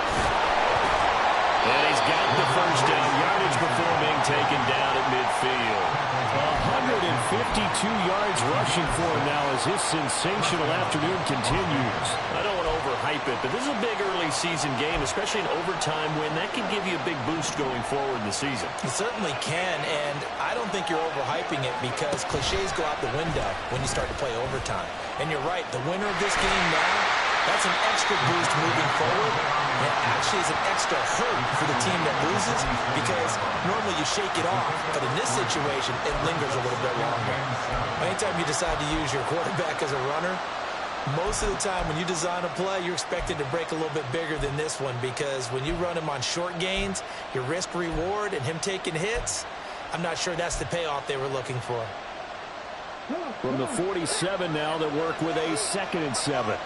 S1: And he's got the first down. Yardage before being taken down at midfield. 152 yards rushing for him now as his sensational afternoon continues. I don't want to overhype it, but this is a big early season game, especially an overtime win. That can give you a big boost going forward in the season.
S2: It certainly can, and I don't think you're overhyping it because cliches go out the window when you start to play overtime. And you're right, the winner of this game now, that's an extra boost moving forward. And it actually is an extra hurt for the team that loses because normally you shake it off. But in this situation, it lingers a little bit longer. Anytime you decide to use your quarterback as a runner, most of the time when you design a play, you're expected to break a little bit bigger than this one because when you run him on short gains, your risk-reward and him taking hits, I'm not sure that's the payoff they were looking for.
S1: From the 47 now, they work with a 2nd and 7.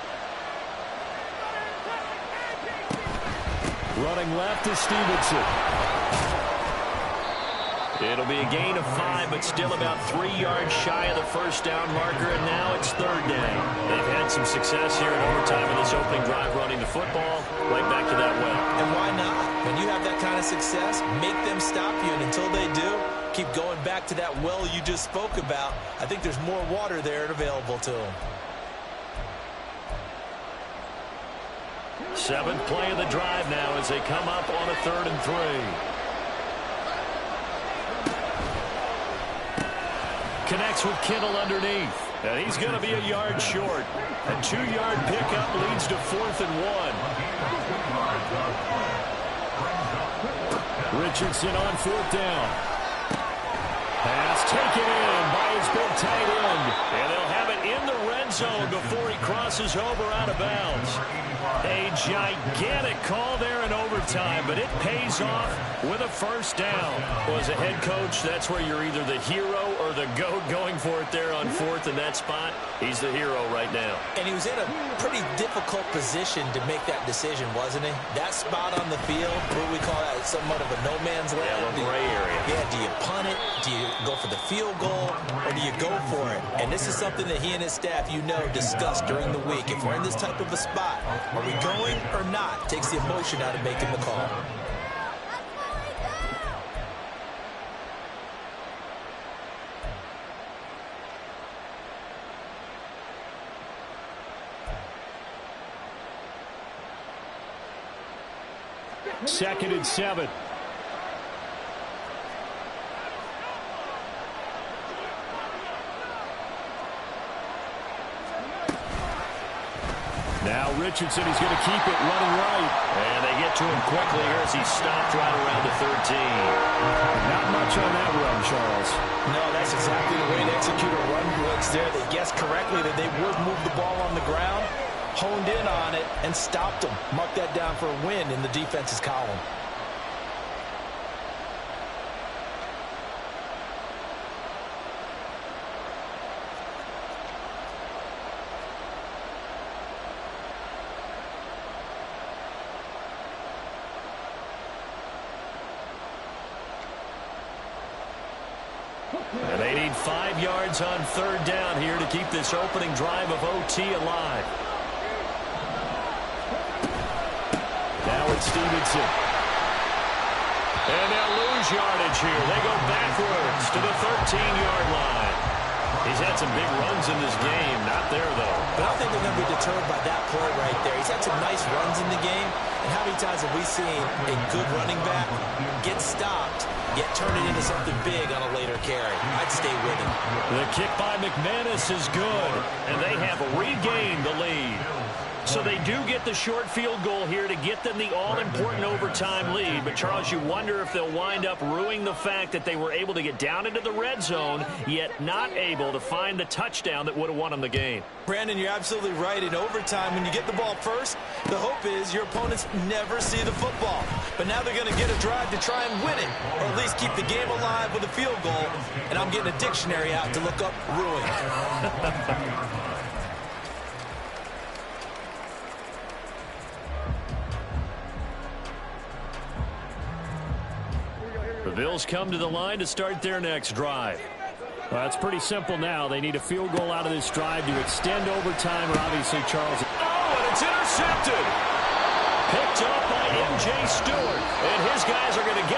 S1: Running left is Stevenson. It'll be a gain of 5, but still about 3 yards shy of the first down marker, and now it's third down. They've had some success here in overtime in this opening drive running the football. Right back to that well.
S2: And why not? When you have that kind of success, make them stop you, and until they do, keep going back to that well you just spoke about. I think there's more water there available to them.
S1: 7th play of the drive now as they come up on a 3rd and 3. Connects with Kittle underneath. And he's going to be a yard short. A 2-yard pickup leads to 4th and 1. Richardson on 4th down. Pass taken in by his big tight end. And they'll have it in the red zone before he crosses over out of bounds. A gigantic call there in overtime, but it pays off with a first down. Well, as a head coach, that's where you're either the hero or the GOAT going for it there on 4th in that spot. He's the hero right now.
S2: And he was in a pretty difficult position to make that decision, wasn't he? That spot on the field, what do we call that? Somewhat of a no man's land.
S1: Yeah, a little gray area.
S2: Yeah, do you punt it? Do you go for the field goal? Or do you go for it? And this is something that he and his staff, discussed during the week. If we're in this type of a spot, are we going or not? Takes the emotion out of making the call.
S1: Second and 7. Now Richardson is going to keep it running right. And they get to him quickly here as he stopped right around the 13. Not much on that run, Charles.
S2: No, that's exactly the way to execute a run blitz there. They guessed correctly that they would move the ball on the ground, honed in on it, and stopped them. Mark that down for a win in the defense's column.
S1: And they need 5 yards on 3rd down here to keep this opening drive of OT alive. Now it's Stevenson. And they'll lose yardage here. They go backwards to the 13-yard line. He's had some big runs in this game. Not there, though.
S2: But I don't think they're going to be deterred by that times have we seen a good running back get stopped, yet turn it into something big on a later carry? I'd stay with him.
S1: The kick by McManus is good, and they have regained the lead. So they do get the short field goal here to get them the all-important overtime lead. But, Charles, you wonder if they'll wind up ruining the fact that they were able to get down into the red zone, yet not able to find the touchdown that would have won them the game.
S2: Brandon, you're absolutely right. In overtime, when you get the ball first, the hope is your opponents never see the football. But now they're going to get a drive to try and win it, or at least keep the game alive with a field goal. And I'm getting a dictionary out to look up ruin.
S1: The Bills come to the line to start their next drive. Well, it's pretty simple now. They need a field goal out of this drive to extend overtime, or obviously Charles. Oh, and it's intercepted. Picked up by M.J. Stewart, and his guys are going to get